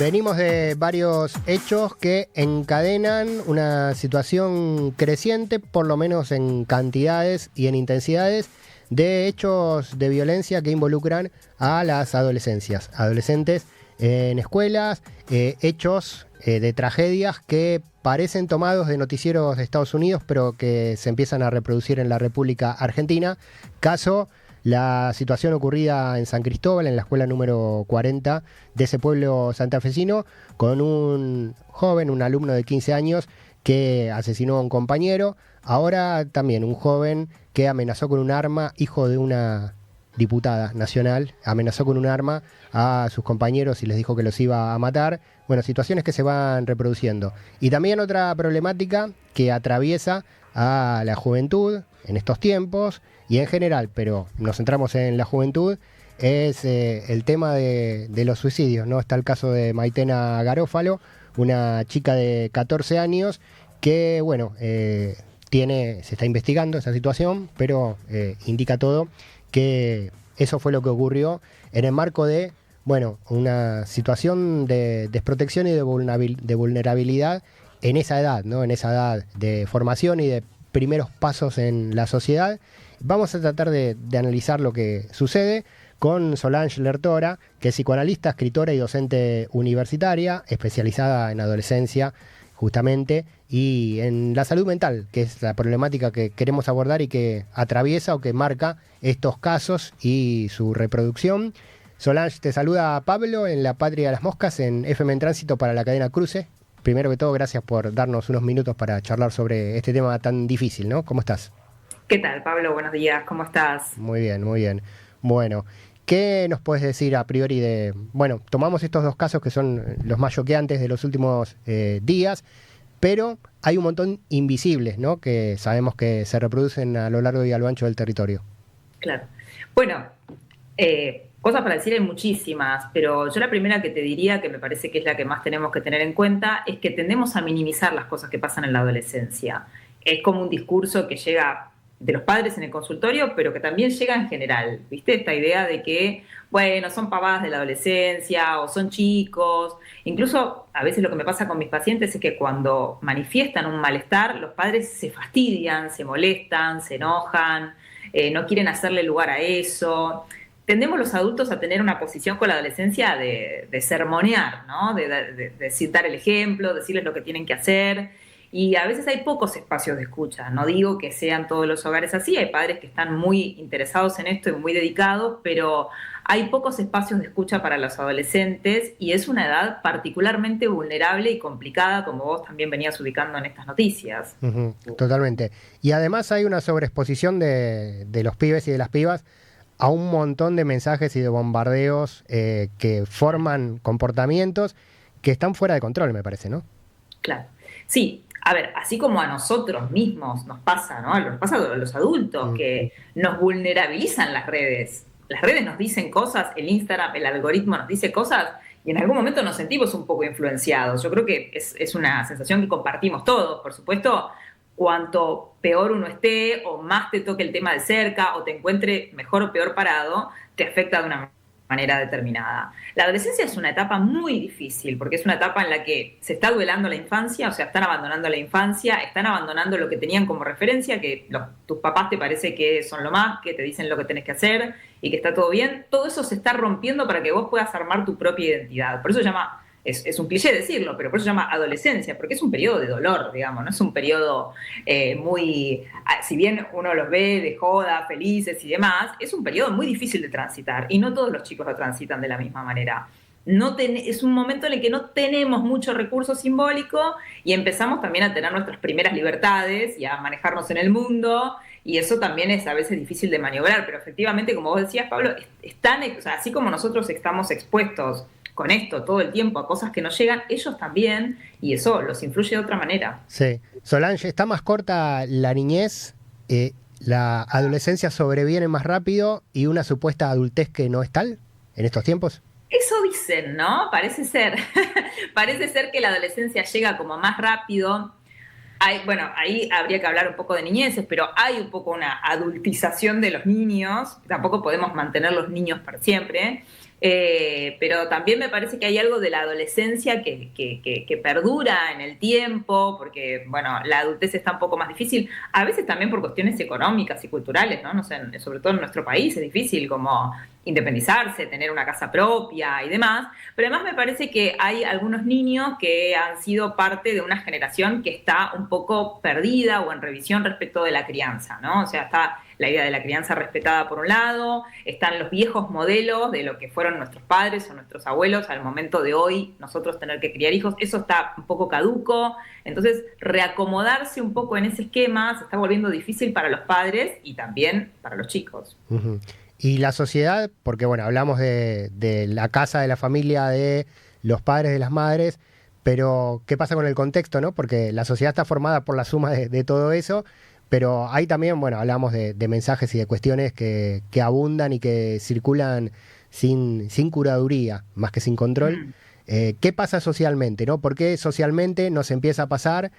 Venimos de varios hechos que encadenan una situación creciente, por lo menos en cantidades y en intensidades, de hechos de violencia que involucran a las adolescentes en escuelas, hechos de tragedias que parecen tomados de noticieros de Estados Unidos, pero que se empiezan a reproducir en la República Argentina. Caso, la situación ocurrida en San Cristóbal, en la escuela número 40 de ese pueblo santafesino, con un joven, un alumno de 15 años, que asesinó a un compañero. Ahora también un joven que amenazó con un arma, hijo de una diputada nacional, amenazó con un arma a sus compañeros y les dijo que los iba a matar. Bueno, situaciones que se van reproduciendo. Y también otra problemática que atraviesa a la juventud en estos tiempos y en general, pero nos centramos en la juventud, es el tema de los suicidios, ¿no? Está el caso de Maitena Garófalo, una chica de 14 años que, bueno, se está investigando esa situación, pero indica todo que eso fue lo que ocurrió en el marco de, bueno, una situación de desprotección y de vulnerabilidad en esa edad, ¿no? En esa edad de formación y de primeros pasos en la sociedad. Vamos a tratar de analizar lo que sucede con Solange Lertora, que es psicoanalista, escritora y docente universitaria, especializada en adolescencia, justamente, y en la salud mental, que es la problemática que queremos abordar y que atraviesa o que marca estos casos y su reproducción. Solange, te saluda Pablo en La Patria de las Moscas, en FM en Tránsito para la cadena Cruce. Primero que todo, gracias por darnos unos minutos para charlar sobre este tema tan difícil, ¿no? ¿Cómo estás? ¿Qué tal, Pablo? Buenos días, ¿cómo estás? Muy bien, muy bien. Bueno, ¿qué nos puedes decir a priori de... Bueno, tomamos estos dos casos que son los más choqueantes de los últimos días, pero hay un montón invisibles, ¿no? Que sabemos que se reproducen a lo largo y a lo ancho del territorio. Claro. Bueno, cosas para decir hay muchísimas, pero yo la primera que te diría, que me parece que es la que más tenemos que tener en cuenta, es que tendemos a minimizar las cosas que pasan en la adolescencia. Es como un discurso que llega de los padres en el consultorio, pero que también llega en general, ¿viste? Esta idea de que, bueno, son pavadas de la adolescencia o son chicos. Incluso a veces lo que me pasa con mis pacientes es que cuando manifiestan un malestar, los padres se fastidian, se molestan, se enojan, no quieren hacerle lugar a eso. Tendemos los adultos a tener una posición con la adolescencia de sermonear, ¿no? De citar el ejemplo, decirles lo que tienen que hacer. Y a veces hay pocos espacios de escucha. No digo que sean todos los hogares así, hay padres que están muy interesados en esto y muy dedicados, pero hay pocos espacios de escucha para los adolescentes y es una edad particularmente vulnerable y complicada, como vos también venías ubicando en estas noticias. Ujú, totalmente. Y además hay una sobreexposición de los pibes y de las pibas a un montón de mensajes y de bombardeos que forman comportamientos que están fuera de control, me parece, ¿no? Claro. Sí, a ver, así como a nosotros mismos nos pasa, ¿no? Nos pasa a los adultos que nos vulnerabilizan las redes. Las redes nos dicen cosas, el Instagram, el algoritmo nos dice cosas y en algún momento nos sentimos un poco influenciados. Yo creo que es una sensación que compartimos todos. Por supuesto, cuanto peor uno esté o más te toque el tema de cerca o te encuentre mejor o peor parado, te afecta de una manera determinada. La adolescencia es una etapa muy difícil porque es una etapa en la que se está duelando la infancia, o sea, están abandonando la infancia, están abandonando lo que tenían como referencia, que tus papás te parece que son lo más, que te dicen lo que tenés que hacer y que está todo bien. Todo eso se está rompiendo para que vos puedas armar tu propia identidad. Por eso se llama... Es un cliché decirlo, pero por eso se llama adolescencia, porque es un periodo de dolor, digamos, no es un periodo muy, si bien uno los ve de joda, felices y demás, es un periodo muy difícil de transitar y no todos los chicos lo transitan de la misma manera. Es un momento en el que no tenemos mucho recurso simbólico y empezamos también a tener nuestras primeras libertades y a manejarnos en el mundo y eso también es a veces difícil de maniobrar, pero efectivamente, como vos decías, Pablo, o sea, así como nosotros estamos expuestos con esto todo el tiempo a cosas que nos llegan, ellos también, y eso los influye de otra manera. Sí. Solange, está más corta la niñez, la adolescencia sobreviene más rápido y una supuesta adultez que no es tal en estos tiempos. Eso dicen, ¿no? Parece ser. Parece ser que la adolescencia llega como más rápido. Bueno, ahí habría que hablar un poco de niñeces, pero hay un poco una adultización de los niños. Tampoco podemos mantener los niños para siempre. Pero también me parece que hay algo de la adolescencia que perdura en el tiempo, porque, bueno, la adultez está un poco más difícil, a veces también por cuestiones económicas y culturales, ¿no? No sé, sobre todo en nuestro país es difícil como independizarse, tener una casa propia y demás, pero además me parece que hay algunos niños que han sido parte de una generación que está un poco perdida o en revisión respecto de la crianza, ¿no? O sea, está la idea de la crianza respetada por un lado, están los viejos modelos de lo que fueron nuestros padres o nuestros abuelos al momento de hoy, nosotros tener que criar hijos, eso está un poco caduco, entonces reacomodarse un poco en ese esquema se está volviendo difícil para los padres y también para los chicos. Uh-huh. Y la sociedad, porque bueno, hablamos de la casa, de la familia, de los padres, de las madres, pero ¿qué pasa con el contexto, no? Porque la sociedad está formada por la suma de todo eso, pero hay también, bueno, hablamos de mensajes y de cuestiones que abundan y que circulan sin curaduría, más que sin control. ¿Qué pasa socialmente, no? ¿Por qué socialmente nos empieza a pasar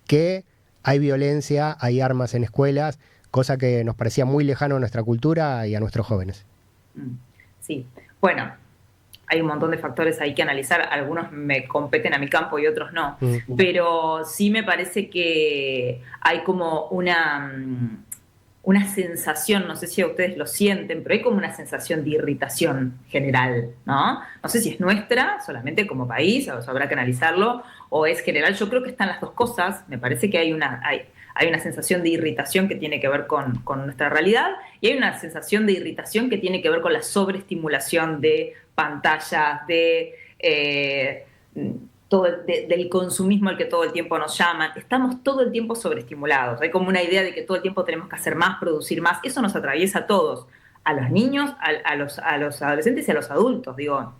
que hay violencia, hay armas en escuelas, cosa que nos parecía muy lejano a nuestra cultura y a nuestros jóvenes? Sí, bueno, hay un montón de factores ahí que analizar, algunos me competen a mi campo y otros no, pero sí me parece que hay como una sensación, no sé si a ustedes lo sienten, pero hay como una sensación de irritación general, ¿no? No sé si es nuestra, solamente como país, o habrá que analizarlo, o es general. Yo creo que están las dos cosas, me parece que hay una sensación de irritación que tiene que ver con nuestra realidad y hay una sensación de irritación que tiene que ver con la sobreestimulación de pantallas, del consumismo al que todo el tiempo nos llaman. Estamos todo el tiempo sobreestimulados. Hay como una idea de que todo el tiempo tenemos que hacer más, producir más. Eso nos atraviesa a todos, a los niños, a los adolescentes y a los adultos. Digo,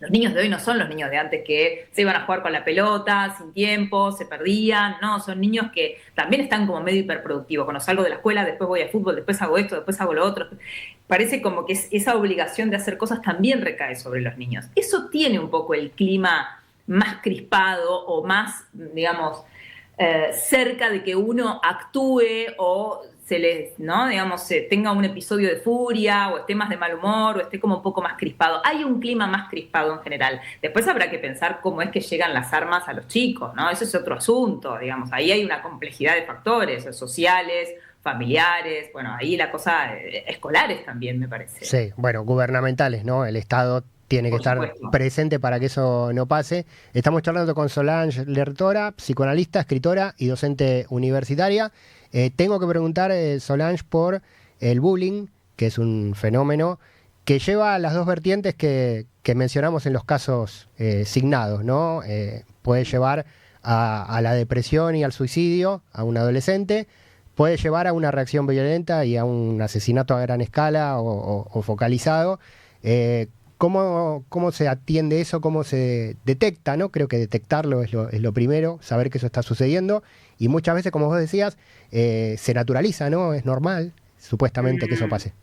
los niños de hoy no son los niños de antes que se iban a jugar con la pelota, sin tiempo, se perdían. No, son niños que también están como medio hiperproductivos. Cuando salgo de la escuela, después voy al fútbol, después hago esto, después hago lo otro. Parece como que esa obligación de hacer cosas también recae sobre los niños. Eso tiene un poco el clima más crispado o más, digamos, cerca de que uno actúe o ¿no? Digamos, tenga un episodio de furia o esté más de mal humor o esté como un poco más crispado. Hay un clima más crispado en general. Después habrá que pensar cómo es que llegan las armas a los chicos, ¿no? Eso es otro asunto, digamos. Ahí hay una complejidad de factores sociales, familiares, bueno, ahí la cosa escolares también, me parece. Sí, bueno, gubernamentales, ¿no? El Estado tiene que estar presente para que eso no pase. Estamos charlando con Solange Lertora, psicoanalista, escritora y docente universitaria. Tengo que preguntar, Solange, por el bullying, que es un fenómeno que lleva a las dos vertientes que mencionamos en los casos signados, ¿no? Puede llevar a la depresión y al suicidio a un adolescente, puede llevar a una reacción violenta y a un asesinato a gran escala o focalizado. ¿Cómo se atiende eso? ¿Cómo se detecta, ¿no? Creo que detectarlo es lo primero, saber que eso está sucediendo. Y muchas veces, como vos decías, se naturaliza, ¿no? Es normal, supuestamente, que eso pase.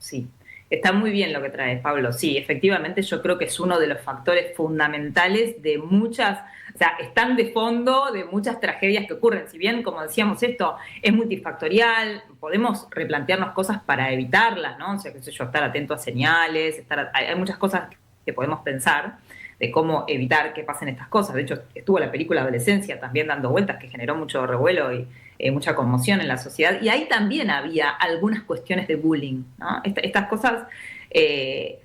Sí, está muy bien lo que traes, Pablo. Sí, efectivamente yo creo que es uno de los factores fundamentales de muchas, o sea, están de fondo de muchas tragedias que ocurren. Si bien, como decíamos, esto es multifactorial, podemos replantearnos cosas para evitarlas, ¿no? O sea, qué sé yo, estar atento a señales, hay muchas cosas que podemos pensar de cómo evitar que pasen estas cosas. De hecho, estuvo la película Adolescencia también dando vueltas, que generó mucho revuelo y mucha conmoción en la sociedad. Y ahí también había algunas cuestiones de bullying, ¿no? Estas cosas,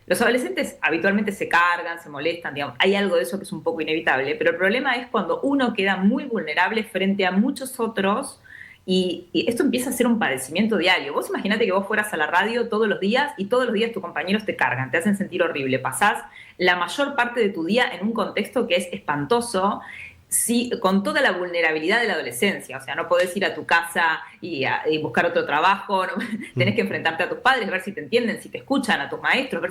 los adolescentes habitualmente se cargan, se molestan, digamos, hay algo de eso que es un poco inevitable, pero el problema es cuando uno queda muy vulnerable frente a muchos otros. Y esto empieza a ser un padecimiento diario. Vos imaginate que vos fueras a la radio todos los días y todos los días tus compañeros te cargan, te hacen sentir horrible. Pasás la mayor parte de tu día en un contexto que es espantoso, sí, con toda la vulnerabilidad de la adolescencia. O sea, no podés ir a tu casa y buscar otro trabajo, no, tenés que enfrentarte a tus padres, ver si te entienden, si te escuchan, a tus maestros.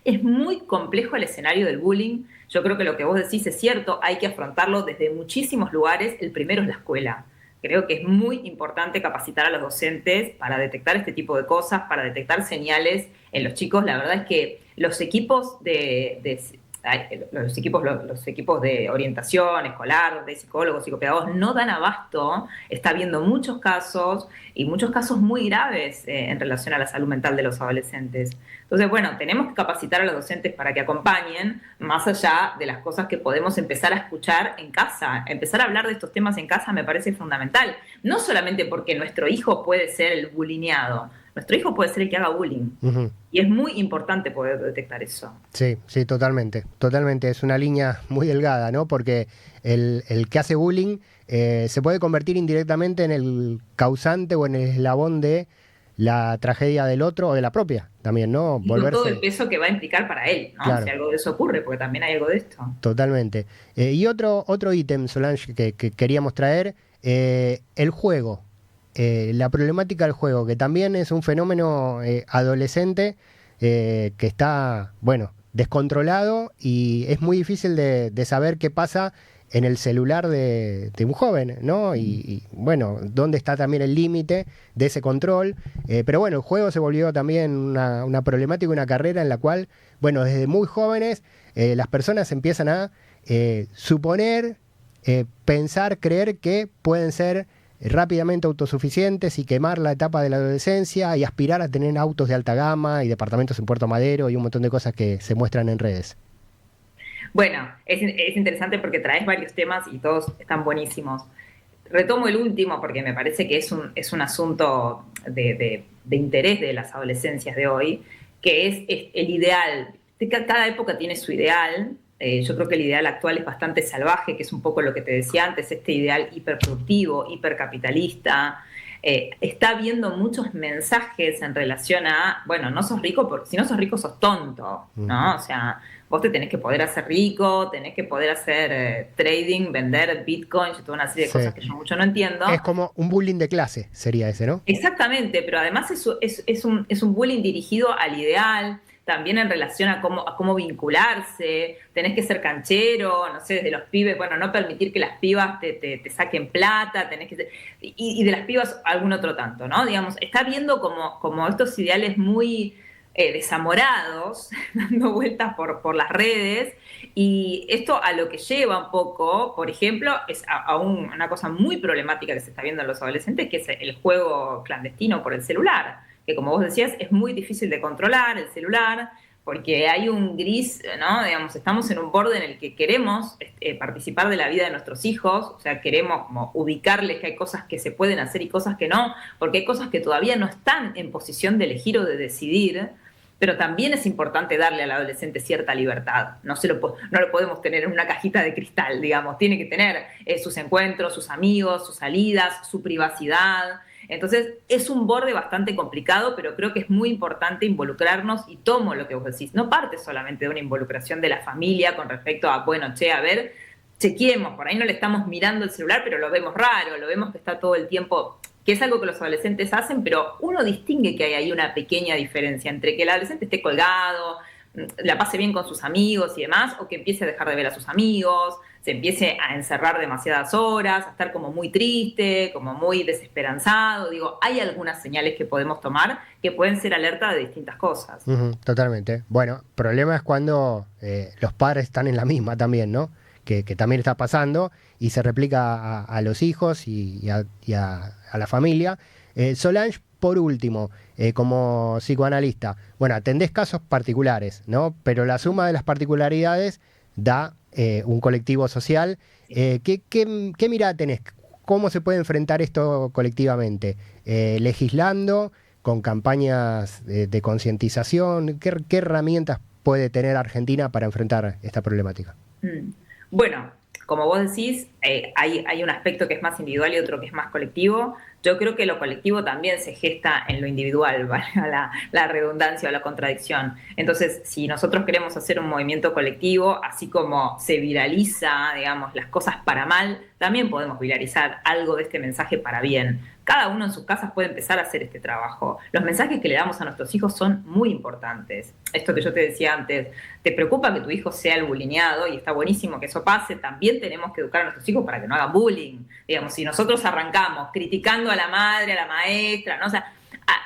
Es muy complejo el escenario del bullying. Yo creo que lo que vos decís es cierto, hay que afrontarlo desde muchísimos lugares. El primero es la escuela. Creo que es muy importante capacitar a los docentes para detectar este tipo de cosas, para detectar señales en los chicos. La verdad es que los equipos de los equipos de orientación escolar, de psicólogos, psicopedagogos, no dan abasto. Está habiendo muchos casos y muchos casos muy graves en relación a la salud mental de los adolescentes. Entonces, bueno, tenemos que capacitar a los docentes para que acompañen, más allá de las cosas que podemos empezar a escuchar en casa. Empezar a hablar de estos temas en casa me parece fundamental. No solamente porque nuestro hijo puede ser el bulineado, nuestro hijo puede ser el que haga bullying. Uh-huh. Y es muy importante poder detectar eso. Sí, sí, totalmente. Totalmente. Es una línea muy delgada, ¿no? Porque el que hace bullying se puede convertir indirectamente en el causante o en el eslabón de la tragedia del otro o de la propia también, ¿no? Y con todo el peso que va a implicar para él, ¿no? Claro. Si algo de eso ocurre, porque también hay algo de esto. Totalmente. Y otro ítem, Solange, que queríamos traer, el juego. La problemática del juego, que también es un fenómeno adolescente que está, bueno, descontrolado y es muy difícil de saber qué pasa en el celular de un joven, ¿no? Y bueno, dónde está también el límite de ese control. Pero bueno, el juego se volvió también una problemática, una carrera en la cual, bueno, desde muy jóvenes las personas empiezan a suponer, pensar, creer que pueden ser rápidamente autosuficientes y quemar la etapa de la adolescencia y aspirar a tener autos de alta gama y departamentos en Puerto Madero y un montón de cosas que se muestran en redes. Bueno, es interesante porque traes varios temas y todos están buenísimos. Retomo el último porque me parece que es un asunto de interés de las adolescencias de hoy, que es el ideal. Cada época tiene su ideal. Yo creo que el ideal actual es bastante salvaje, que es un poco lo que te decía antes, este ideal hiperproductivo, hipercapitalista. Está habiendo muchos mensajes en relación a, bueno, no sos rico, porque si no sos rico sos tonto, ¿no? O sea, vos te tenés que poder hacer rico, tenés que poder hacer trading, vender bitcoins y toda una serie de cosas que yo mucho no entiendo. Es como un bullying de clase, sería ese, ¿no? Exactamente, pero además es un bullying dirigido al ideal, también en relación a cómo vincularse, tenés que ser canchero, no sé, desde los pibes, bueno, no permitir que las pibas te saquen plata, tenés que ser, y de las pibas algún otro tanto, ¿no? Digamos, está viendo como estos ideales muy desamorados, dando vueltas por las redes, y esto a lo que lleva un poco, por ejemplo, es a una cosa muy problemática que se está viendo en los adolescentes, que es el juego clandestino por el celular, que como vos decías, es muy difícil de controlar el celular, porque hay un gris, ¿no? Digamos, estamos en un borde en el que queremos participar de la vida de nuestros hijos, o sea, queremos como ubicarles que hay cosas que se pueden hacer y cosas que no, porque hay cosas que todavía no están en posición de elegir o de decidir, pero también es importante darle al adolescente cierta libertad. No lo podemos tener en una cajita de cristal, digamos, tiene que tener sus encuentros, sus amigos, sus salidas, su privacidad. Entonces, es un borde bastante complicado, pero creo que es muy importante involucrarnos, y tomo lo que vos decís. No parte solamente de una involucración de la familia con respecto a, bueno, a ver, chequeemos, por ahí no le estamos mirando el celular, pero lo vemos raro, lo vemos que está todo el tiempo, que es algo que los adolescentes hacen, pero uno distingue que hay ahí una pequeña diferencia entre que el adolescente esté colgado, la pase bien con sus amigos y demás, o que empiece a dejar de ver a sus amigos, se empiece a encerrar demasiadas horas, a estar como muy triste, como muy desesperanzado. Digo, hay algunas señales que podemos tomar que pueden ser alerta de distintas cosas. Totalmente. Bueno, el problema es cuando los padres están en la misma también, ¿no? Que también está pasando y se replica a los hijos y a la familia. Solange, por último, como psicoanalista, bueno, atendés casos particulares, ¿no? Pero la suma de las particularidades da un colectivo social. ¿Qué mirada tenés? ¿Cómo se puede enfrentar esto colectivamente? ¿Legislando? ¿Con campañas de concientización? ¿Qué herramientas puede tener Argentina para enfrentar esta problemática? Bueno, como vos decís, hay un aspecto que es más individual y otro que es más colectivo. Yo creo que lo colectivo también se gesta en lo individual, valga la redundancia o la contradicción. Entonces, si nosotros queremos hacer un movimiento colectivo, así como se viraliza, digamos, las cosas para mal, también podemos viralizar algo de este mensaje para bien. Cada uno en sus casas puede empezar a hacer este trabajo. Los mensajes que le damos a nuestros hijos son muy importantes. Esto que yo te decía antes, ¿te preocupa que tu hijo sea el bulineado? Y está buenísimo que eso pase. También tenemos que educar a nuestros hijos para que no hagan bullying. Digamos, si nosotros arrancamos criticando a la madre, a la maestra, ¿no? O sea,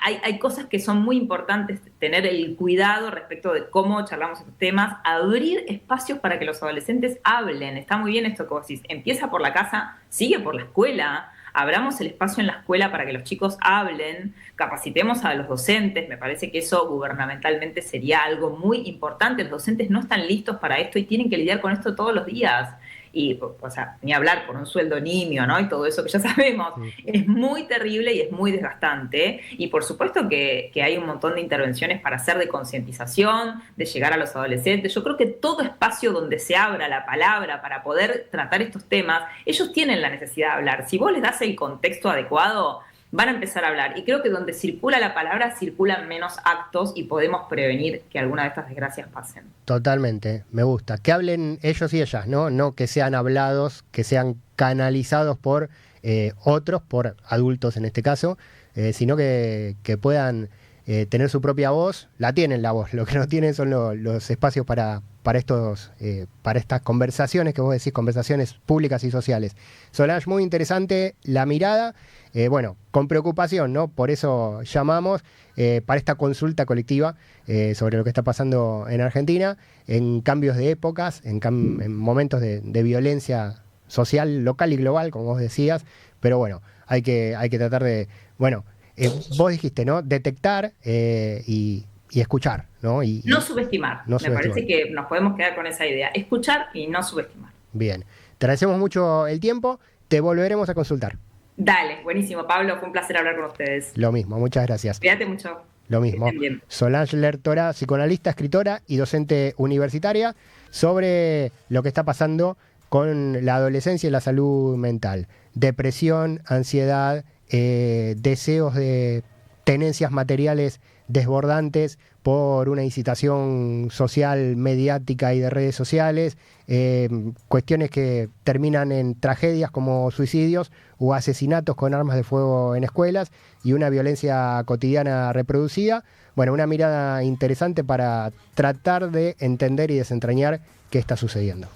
hay cosas que son muy importantes, tener el cuidado respecto de cómo charlamos estos temas, abrir espacios para que los adolescentes hablen. Está muy bien esto que vos decís, empieza por la casa, sigue por la escuela, abramos el espacio en la escuela para que los chicos hablen, capacitemos a los docentes, me parece que eso gubernamentalmente sería algo muy importante. Los docentes no están listos para esto y tienen que lidiar con esto todos los días. Y, o sea, ni hablar por un sueldo nimio, ¿no? Y todo eso que ya sabemos. Es muy terrible y es muy desgastante. Y por supuesto que hay un montón de intervenciones para hacer de concientización, de llegar a los adolescentes. Yo creo que todo espacio donde se abra la palabra para poder tratar estos temas, ellos tienen la necesidad de hablar. Si vos les das el contexto adecuado, van a empezar a hablar. Y creo que donde circula la palabra, circulan menos actos y podemos prevenir que alguna de estas desgracias pasen. Totalmente, me gusta. Que hablen ellos y ellas, ¿no? No que sean hablados, que sean canalizados por otros, por adultos en este caso, sino que puedan tener su propia voz. La tienen la voz, lo que no tienen son los espacios para estas conversaciones que vos decís, conversaciones públicas y sociales. Solange, muy interesante la mirada, bueno, con preocupación, ¿no? Por eso llamamos para esta consulta colectiva sobre lo que está pasando en Argentina, en cambios de épocas, en momentos de violencia social, local y global, como vos decías, pero bueno, hay que tratar de, bueno, vos dijiste, ¿no? Detectar y escuchar, ¿no? No subestimar. No Me subestimar. parece que nos podemos quedar con esa idea. Escuchar y no subestimar. Bien. Te agradecemos mucho el tiempo. Te volveremos a consultar. Dale, buenísimo, Pablo. Fue un placer hablar con ustedes. Lo mismo, muchas gracias. Cuídate mucho. Lo mismo. Solange Lertora, psicoanalista, escritora y docente universitaria, sobre lo que está pasando con la adolescencia y la salud mental. Depresión, ansiedad, deseos de tenencias materiales desbordantes por una incitación social, mediática y de redes sociales, cuestiones que terminan en tragedias como suicidios o asesinatos con armas de fuego en escuelas y una violencia cotidiana reproducida. Bueno, una mirada interesante para tratar de entender y desentrañar qué está sucediendo.